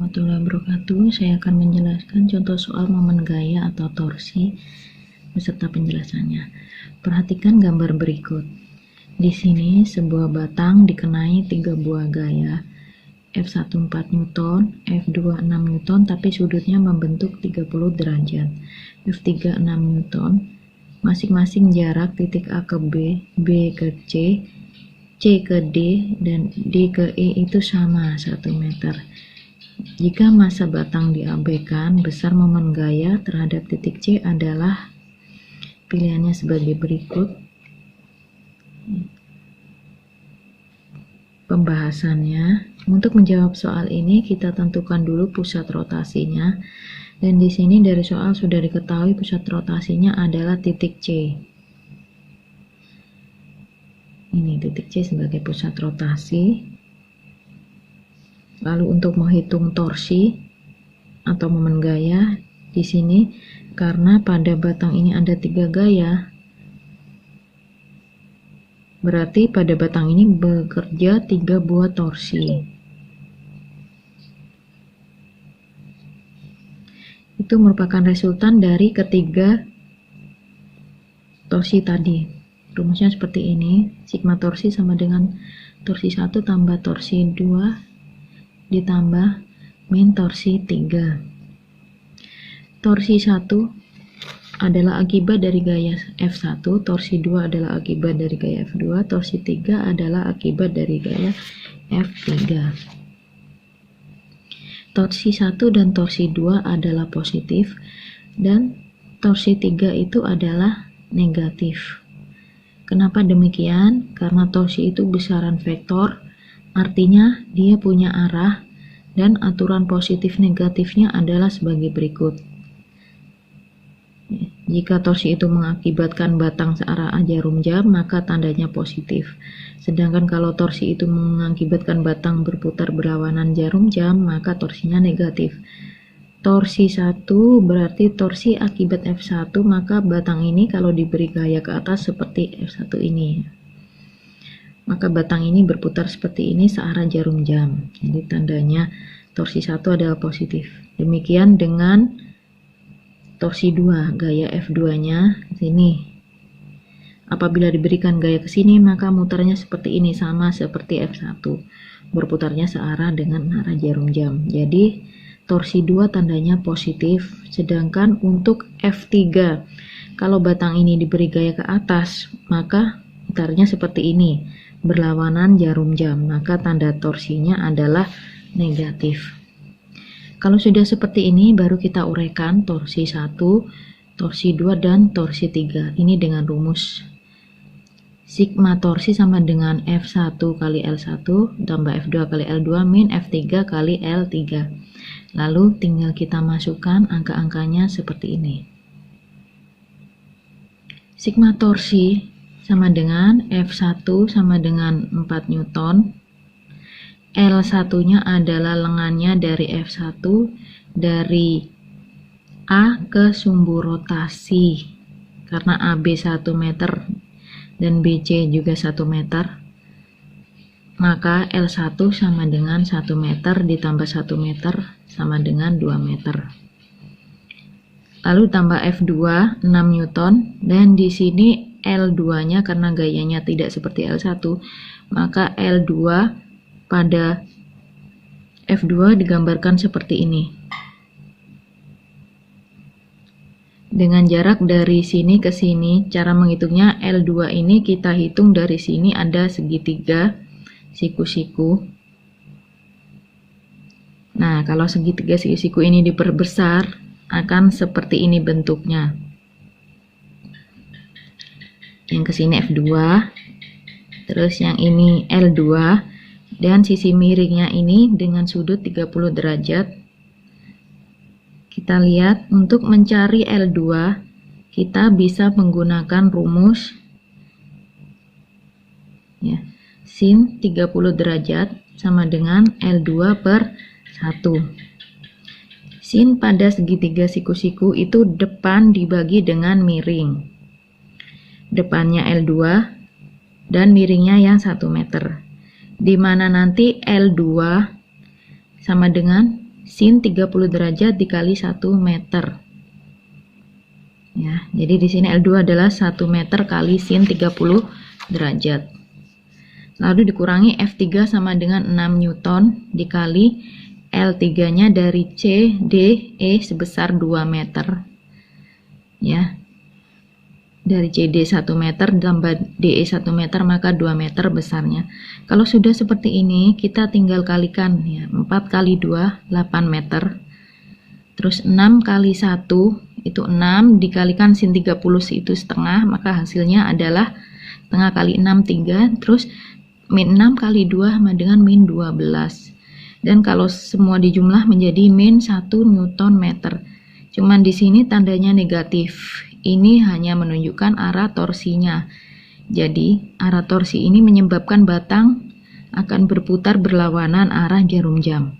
Warahmatullahi wabarakatuh. Saya akan menjelaskan contoh soal momen gaya atau torsi beserta penjelasannya. Perhatikan gambar berikut. Di sini sebuah batang dikenai 3 buah gaya, F1 4 Newton, F2 6 Newton, tapi sudutnya membentuk 30 derajat, F3 6 Newton, masing-masing jarak titik A ke B, B ke C, C ke D, dan D ke E itu sama 1 meter. Jika massa batang diabaikan, besar momen gaya terhadap titik C adalah pilihannya sebagai berikut. Pembahasannya, untuk menjawab soal ini kita tentukan dulu pusat rotasinya, dan di sini dari soal sudah diketahui pusat rotasinya adalah titik C. Ini titik C sebagai pusat rotasi. Lalu untuk menghitung torsi atau momen gaya di sini, karena pada batang ini ada 3 gaya, berarti pada batang ini bekerja 3 buah torsi. Itu merupakan resultan dari ketiga torsi tadi. Rumusnya seperti ini, sigma torsi sama dengan torsi 1 tambah torsi 2 ditambah min torsi 3. Torsi 1 adalah akibat dari gaya F1, torsi 2 adalah akibat dari gaya F2, torsi 3 adalah akibat dari gaya F3. Torsi 1 dan torsi 2 adalah positif, dan torsi 3 itu adalah negatif. Kenapa demikian? Karena torsi itu besaran vektor, artinya dia punya arah, dan aturan positif negatifnya adalah sebagai berikut. Jika torsi itu mengakibatkan batang searah jarum jam, maka tandanya positif. Sedangkan kalau torsi itu mengakibatkan batang berputar berlawanan jarum jam, maka torsinya negatif. Torsi 1 berarti torsi akibat F1, maka batang ini kalau diberi gaya ke atas seperti F1 ini, maka batang ini berputar seperti ini searah jarum jam. Jadi tandanya torsi 1 adalah positif. Demikian dengan torsi 2, gaya F2-nya sini. Apabila diberikan gaya ke sini, maka mutarnya seperti ini, sama seperti F1. Berputarnya searah dengan arah jarum jam. Jadi torsi 2 tandanya positif. Sedangkan untuk F3, kalau batang ini diberi gaya ke atas, maka mutarnya seperti ini, berlawanan jarum jam, maka tanda torsinya adalah negatif. Kalau sudah seperti ini, baru kita uraikan torsi 1, torsi 2, dan torsi 3. Ini dengan rumus sigma torsi sama dengan F1 kali L1 tambah F2 kali L2 min F3 kali L3. Lalu tinggal kita masukkan angka-angkanya seperti ini. Sigma torsi sama dengan F1 sama dengan 4 Newton. L1-nya adalah lengannya dari F1 dari A ke sumbu rotasi. Karena AB 1 meter dan BC juga 1 meter, maka L1 sama dengan 1 meter ditambah 1 meter sama dengan 2 meter. Lalu tambah F2 6 Newton, dan di sini L2-nya karena gayanya tidak seperti L1, maka L2 pada F2 digambarkan seperti ini. Dengan jarak dari sini ke sini, cara menghitungnya L2 ini kita hitung dari sini ada segitiga siku-siku. Nah, kalau segitiga siku-siku ini diperbesar, akan seperti ini bentuknya. Yang ke sini F2, terus yang ini L2, dan sisi miringnya ini dengan sudut 30 derajat. Kita lihat untuk mencari L2, kita bisa menggunakan rumus ya, sin 30 derajat sama dengan L2 per 1. Sin pada segitiga siku-siku itu depan dibagi dengan miring. Depannya L2 dan miringnya yang 1 meter. Di mana nanti L2 sama dengan sin 30 derajat dikali 1 meter. Ya, jadi di sini L2 adalah 1 meter kali sin 30 derajat. Lalu dikurangi F3 sama dengan 6 Newton dikali L3-nya dari C, D, E sebesar 2 meter. Ya. Dari CD 1 meter tambah DE 1 meter maka 2 meter besarnya. Kalau sudah seperti ini, kita tinggal kalikan ya. 4 kali 2 8 meter. Terus 6 kali 1 itu 6 dikalikan sin 30 itu setengah, maka hasilnya adalah setengah kali 6 3, terus min 6 kali 2 sama dengan min 12. Dan kalau semua dijumlah menjadi min 1 Newton meter. Cuman di sini tandanya negatif. Ini hanya menunjukkan arah torsinya. Jadi, arah torsi ini menyebabkan batang akan berputar berlawanan arah jarum jam.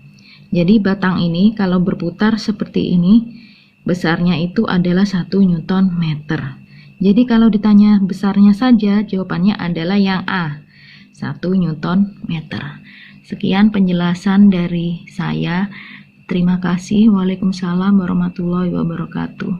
Jadi, batang ini kalau berputar seperti ini, besarnya itu adalah 1 Newton meter. Jadi, kalau ditanya besarnya saja, jawabannya adalah yang A, 1 Newton meter. Sekian penjelasan dari saya. Terima kasih. Waalaikumsalam warahmatullahi wabarakatuh.